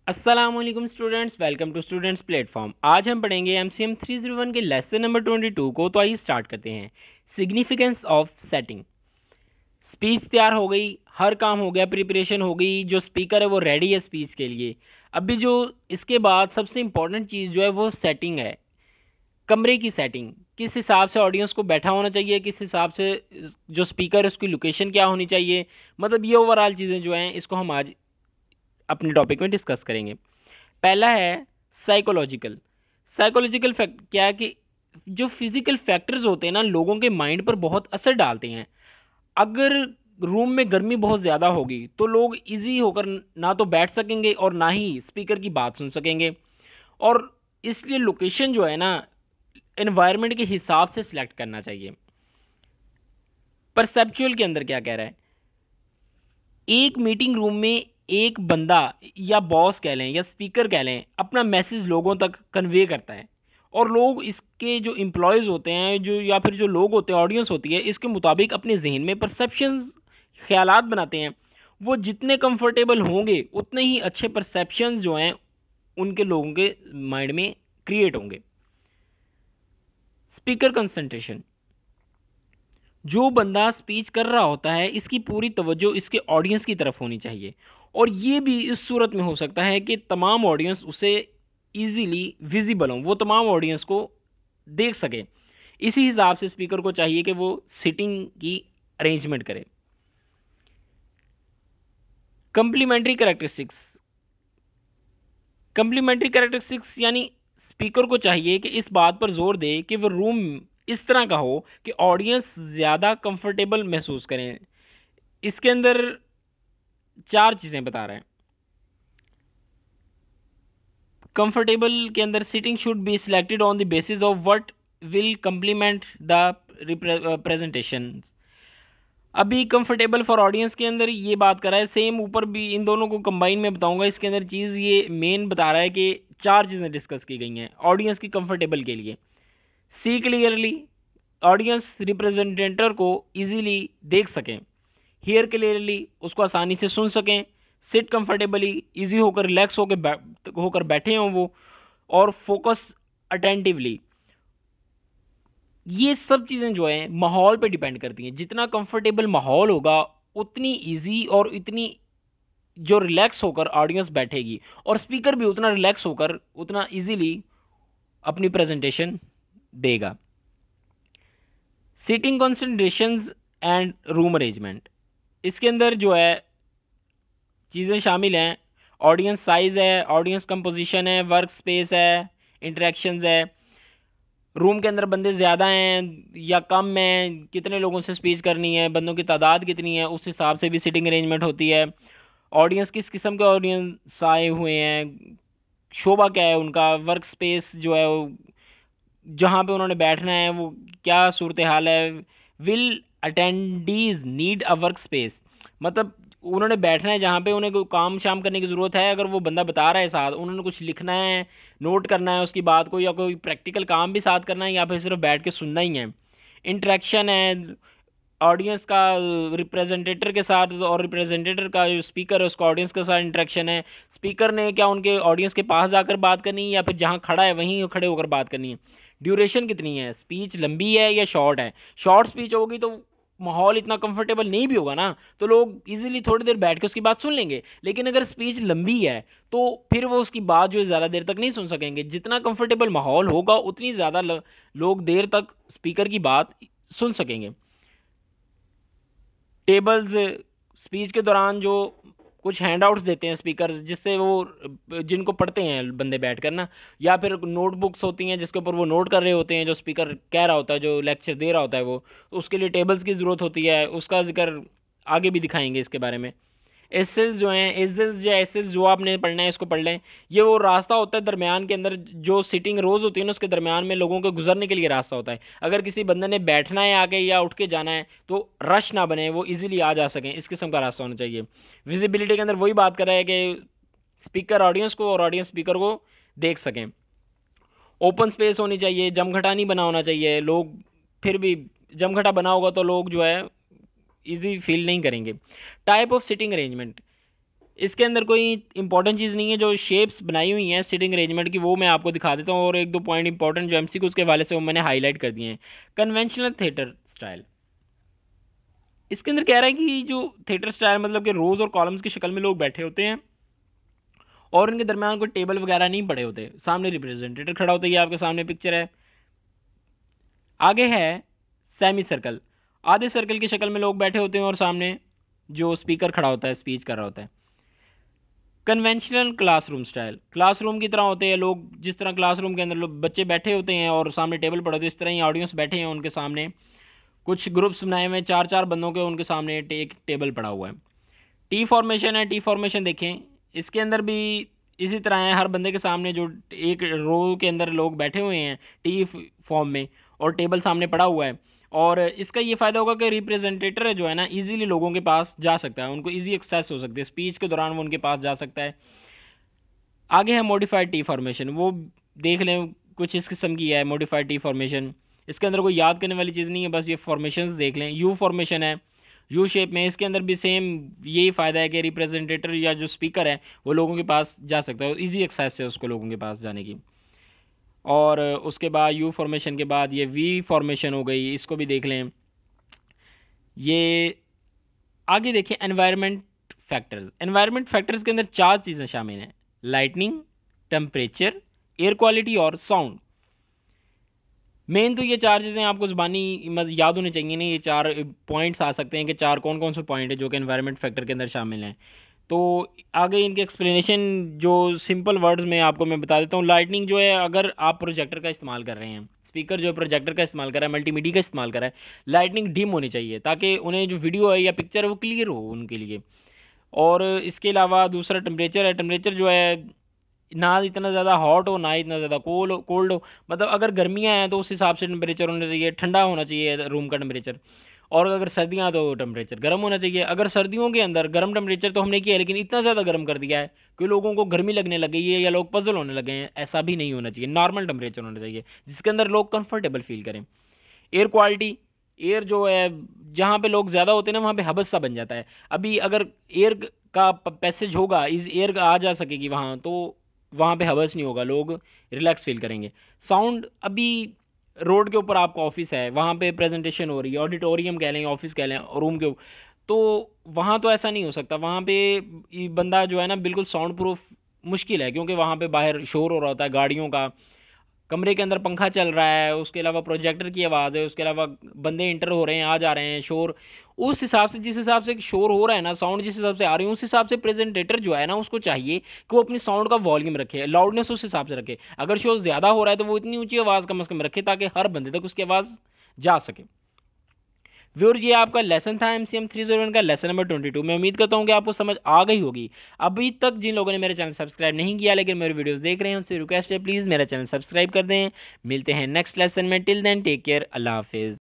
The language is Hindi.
अस्सलामुअलैकुम students, welcome to students platform. आज हम पढ़ेंगे एमसीएम 301 के लेसन नंबर 22 को। तो आइए स्टार्ट करते हैं। Significance of setting. स्पीच तैयार हो गई, हर काम हो गया, प्रिपरेशन हो गई, जो स्पीकर है वो रेडी है स्पीच के लिए। अभी जो इसके बाद सबसे इंपॉर्टेंट चीज़ जो है वो सेटिंग है। कमरे की सेटिंग, किस हिसाब से ऑडियंस को बैठा होना चाहिए, किस हिसाब से जो स्पीकर है उसकी लोकेशन क्या होनी चाहिए, मतलब ये ओवरऑल चीज़ें जो हैं इसको हम आज अपने टॉपिक में डिस्कस करेंगे। पहला है साइकोलॉजिकल। साइकोलॉजिकल फैक्ट क्या है कि जो फिजिकल फैक्टर्स होते हैं ना, लोगों के माइंड पर बहुत असर डालते हैं। अगर रूम में गर्मी बहुत ज़्यादा होगी तो लोग इजी होकर ना तो बैठ सकेंगे और ना ही स्पीकर की बात सुन सकेंगे। और इसलिए लोकेशन जो है ना, एनवायरनमेंट के हिसाब से सिलेक्ट करना चाहिए। परसेप्चुअल के अंदर क्या कह रहा है, एक मीटिंग रूम में एक बंदा या बॉस कह लें या स्पीकर कह लें अपना मैसेज लोगों तक कन्वे करता है, और लोग इसके जो एम्प्लॉयज़ होते हैं, जो या फिर जो लोग होते हैं, ऑडियंस होती है, इसके मुताबिक अपने जहन में परसेप्शंस, ख्यालात बनाते हैं। वो जितने कंफर्टेबल होंगे उतने ही अच्छे परसेप्शंस जो हैं उनके लोगों के माइंड में क्रिएट होंगे। स्पीकर कंसंट्रेशन, जो बंदा स्पीच कर रहा होता है इसकी पूरी तवज्जो इसके ऑडियंस की तरफ होनी चाहिए। और ये भी इस सूरत में हो सकता है कि तमाम ऑडियंस उसे इजीली विजिबल हों, वो तमाम ऑडियंस को देख सके। इसी हिसाब से स्पीकर को चाहिए कि वो सिटिंग की अरेंजमेंट करे। Complementary characteristics. कंप्लीमेंट्री कैरेक्टरिस्टिक्स यानी स्पीकर को चाहिए कि इस बात पर जोर दे कि वो रूम इस तरह का हो कि ऑडियंस ज़्यादा कंफर्टेबल महसूस करें। इसके अंदर चार चीज़ें बता रहे हैं। कंफर्टेबल के अंदर sitting should be selected on the basis of what will complement the presentation. अभी कंफर्टेबल फॉर ऑडियंस के अंदर ये बात कर रहा है, सेम ऊपर भी इन दोनों को कंबाइन में बताऊंगा। इसके अंदर चीज़ ये मेन बता रहा है कि चार चीज़ें डिस्कस की गई हैं ऑडियंस की कंफर्टेबल के लिए। सी क्लियरली, ऑडियंस रिप्रेजेंटेटर को इजीली देख सकें। हियर क्लियरली, उसको आसानी से सुन सकें। सिट कंफर्टेबली, इजी होकर रिलैक्स होकर बैठे हों वो। और फोकस अटेंटिवली। ये सब चीज़ें जो हैं माहौल पे डिपेंड करती हैं। जितना कंफर्टेबल माहौल होगा उतनी इजी और इतनी जो रिलैक्स होकर ऑडियंस बैठेगी, और स्पीकर भी उतना रिलैक्स होकर उतना इजीली अपनी प्रेजेंटेशन देगा। Seating concentrations and room arrangement, इसके अंदर जो है चीज़ें शामिल हैं। ऑडियंस साइज़ है, ऑडियंस कंपोजिशन है, वर्क स्पेस है, इंटरेक्शंस है। रूम के अंदर बंदे ज़्यादा हैं या कम हैं, कितने लोगों से स्पीच करनी है, बंदों की तादाद कितनी है, उस हिसाब से भी सिटिंग अरेंजमेंट होती है। ऑडियंस किस किस्म के ऑडियंस आए हुए हैं, शोबा क्या है उनका, वर्क स्पेस जो है वो जहाँ पे उन्होंने बैठना है वो क्या सूरत हाल है। Will attendees need a work space, मतलब उन्होंने बैठना है जहाँ पे उन्हें कोई काम शाम करने की ज़रूरत है। अगर वो बंदा बता रहा है साथ, उन्होंने कुछ लिखना है, नोट करना है उसकी बात को, या कोई प्रैक्टिकल काम भी साथ करना है, या फिर सिर्फ बैठ के सुनना ही है। इंटरेक्शन है ऑडियंस का रिप्रेजेंटेटर के साथ, और रिप्रेजेंटेटर का जो स्पीकर है उसका ऑडियंस के साथ इंटरेक्शन है। स्पीकर ने क्या उनके ऑडियंस के पास जाकर बात करनी है या फिर जहाँ खड़ा है वहीं खड़े होकर बात करनी है। ड्यूरेशन कितनी है, स्पीच लंबी है या शॉर्ट है। शॉर्ट स्पीच होगी तो माहौल इतना कंफर्टेबल नहीं भी होगा ना, तो लोग इजीली थोड़ी देर बैठ के उसकी बात सुन लेंगे। लेकिन अगर स्पीच लंबी है तो फिर वो उसकी बात जो है ज़्यादा देर तक नहीं सुन सकेंगे। जितना कंफर्टेबल माहौल होगा उतनी ज़्यादा लोग देर तक स्पीकर की बात सुन सकेंगे। टेबल्स, स्पीच के दौरान जो कुछ हैंडआउट्स देते हैं स्पीकर, जिससे वो जिनको पढ़ते हैं बंदे बैठ कर ना, या फिर नोटबुक्स होती हैं जिसके ऊपर वो नोट कर रहे होते हैं, जो स्पीकर कह रहा होता है, जो लेक्चर दे रहा होता है वो, तो उसके लिए टेबल्स की ज़रूरत होती है। उसका जिक्र आगे भी दिखाएंगे इसके बारे में। एसेस जो हैं, एसेस या एसेस जो आपने पढ़ना है इसको पढ़ लें। ये वो रास्ता होता है दरमियान के अंदर, जो सिटिंग रोज़ होती है ना उसके दरमियान में लोगों के गुजरने के लिए रास्ता होता है। अगर किसी बंदे ने बैठना है आके या उठ के जाना है तो रश ना बने, वो इजीली आ जा सकें, इस किस्म का रास्ता होना चाहिए। विजिबिलिटी के अंदर वही बात कर रहा है कि स्पीकर ऑडियंस को और ऑडियंस स्पीकर को देख सकें। ओपन स्पेस होनी चाहिए, जमघटा नहीं बना होना चाहिए। लोग फिर भी जमघटा बना होगा तो लोग जो है इजी फील नहीं करेंगे। टाइप ऑफ सिटिंग अरेंजमेंट, इसके अंदर कोई इंपॉर्टेंट चीज़ नहीं है, जो शेप्स बनाई हुई हैं सिटिंग अरेंजमेंट की वो मैं आपको दिखा देता हूँ, और एक दो पॉइंट इंपॉर्टेंट जो एमसीक्यू उसके हवाले से वो मैंने हाईलाइट कर दिए हैं। कन्वेंशनल थिएटर स्टाइल, इसके अंदर कह रहा है कि जो थिएटर स्टाइल मतलब कि रोज और कॉलम्स की शक्ल में लोग बैठे होते हैं और उनके दरमियान कोई टेबल वगैरह नहीं पड़े होते, सामने रिप्रेजेंटेटिव खड़ा होता है, ये आपके सामने पिक्चर है। आगे है सेमी सर्कल, आधे सर्कल की शक्ल में लोग बैठे होते हैं और सामने जो स्पीकर खड़ा होता है स्पीच कर रहा होता है। कन्वेंशनल क्लासरूम स्टाइल, क्लासरूम की तरह होते हैं लोग, जिस तरह क्लासरूम के अंदर लोग बच्चे बैठे होते हैं और सामने टेबल पड़े होते हैं, इस तरह ही ऑडियंस बैठे हैं उनके सामने, कुछ ग्रुप्स बनाए हुए हैं चार चार बंदों के, उनके सामने एक टेबल पड़ा हुआ है। टी फॉर्मेशन है, टी फॉर्मेशन देखें, इसके अंदर भी इसी तरह है, हर बंदे के सामने जो एक रो के अंदर लोग बैठे हुए हैं टी फॉर्म में और टेबल सामने पड़ा हुआ है। और इसका ये फ़ायदा होगा कि रिप्रेजेंटेटर जो है ना इजीली लोगों के पास जा सकता है, उनको इजी एक्सेस हो सकती है, स्पीच के दौरान वो उनके पास जा सकता है। आगे है मॉडिफाइड टी फॉर्मेशन, वो देख लें कुछ इस किस्म की है मॉडिफाइड टी फॉर्मेशन। इसके अंदर कोई याद करने वाली चीज़ नहीं है, बस ये फॉर्मेशन देख लें। यू फॉर्मेशन है, यू शेप में, इसके अंदर भी सेम यही फ़ायदा है कि रिप्रेजेंटेटर या जो स्पीकर है वो लोगों के पास जा सकता है, ईजी एक्सेस है उसको लोगों के पास जाने की। और उसके बाद यू फॉर्मेशन के बाद ये वी फॉर्मेशन हो गई, इसको भी देख लें। ये आगे देखिए एनवायरनमेंट फैक्टर्स, एनवायरनमेंट फैक्टर्स के अंदर चार चीज़ें शामिल हैं, लाइटनिंग, टेम्परेचर, एयर क्वालिटी और साउंड। मेन तो ये चार चीज़ें आपको ज़बानी याद होनी चाहिए ना, ये चार पॉइंट्स आ सकते हैं कि चार कौन कौन से पॉइंट है जो कि एनवायरनमेंट फैक्टर के अंदर शामिल हैं। तो आगे इनकी एक्सप्लेनेशन जो सिंपल वर्ड्स में आपको मैं बता देता हूँ। लाइटनिंग जो है, अगर आप प्रोजेक्टर का इस्तेमाल कर रहे हैं, स्पीकर जो प्रोजेक्टर का इस्तेमाल कर रहा है, मल्टीमीडिया का इस्तेमाल कर रहा है, लाइटनिंग डिम होनी चाहिए ताकि उन्हें जो वीडियो है या पिक्चर है वो क्लियर हो उनके लिए। और इसके अलावा दूसरा टेम्परेचर है, टेम्परेचर जो है ना इतना ज़्यादा हॉट हो ना इतना ज़्यादा कोल्ड हो, मतलब अगर गर्मियाँ हैं तो उस हिसाब से टेम्परेचर होना चाहिए, ठंडा होना चाहिए रूम का टेम्परेचर। और अगर सर्दियाँ तो टेम्परेचर गर्म होना चाहिए। अगर सर्दियों के अंदर गर्म टेम्परेचर तो हमने किया है लेकिन इतना ज़्यादा गर्म कर दिया है कि लोगों को गर्मी लगने लग गई है या लोग पजल होने लगे हैं, ऐसा भी नहीं होना चाहिए। नॉर्मल टेम्परेचर होना चाहिए जिसके अंदर लोग कंफर्टेबल फील करें। एयर क्वालिटी, एयर जो है जहाँ पे लोग ज़्यादा होते हैं ना वहाँ पे हबस सा बन जाता है। अभी अगर एयर का पैसेज होगा, इस एयर आ जा सकेगी वहाँ, तो वहाँ पे हवस नहीं होगा, लोग रिलैक्स फील करेंगे। साउंड, अभी रोड के ऊपर आपका ऑफिस है, वहाँ पे प्रेजेंटेशन हो रही है, ऑडिटोरियम कह लें, ऑफिस कह लें, रूम के, तो वहाँ तो ऐसा नहीं हो सकता। वहाँ पे बंदा जो है ना बिल्कुल साउंड प्रूफ मुश्किल है, क्योंकि वहाँ पे बाहर शोर हो रहा होता है गाड़ियों का, कमरे के अंदर पंखा चल रहा है, उसके अलावा प्रोजेक्टर की आवाज़ है, उसके अलावा बंदे इंटर हो रहे हैं, आ जा रहे हैं, शोर। उस हिसाब से, जिस हिसाब से शोर हो रहा है ना, साउंड जिस हिसाब से आ रही है, उस हिसाब से प्रेजेंटेटर जो है ना उसको चाहिए कि वो अपनी साउंड का वॉल्यूम रखे, लाउडनेस उस हिसाब से रखे। अगर शोर ज़्यादा हो रहा है तो वो इतनी ऊंची आवाज़ कम से कम रखे ताकि हर बंदे तक उसकी आवाज़ जा सके। व्यूअर, ये आपका लेसन था MCM 301 का लेसन नंबर 22। मैं उम्मीद करता हूँ कि आपको समझ आ गई होगी। अभी तक जिन लोगों ने मेरे चैनल सब्सक्राइब नहीं किया लेकिन मेरे वीडियोस देख रहे हैं उनसे रिक्वेस्ट है प्लीज़ मेरा चैनल सब्सक्राइब कर दें। मिलते हैं नेक्स्ट लेसन में, टिल देन टेक केयर, अल्लाह हाफिज़।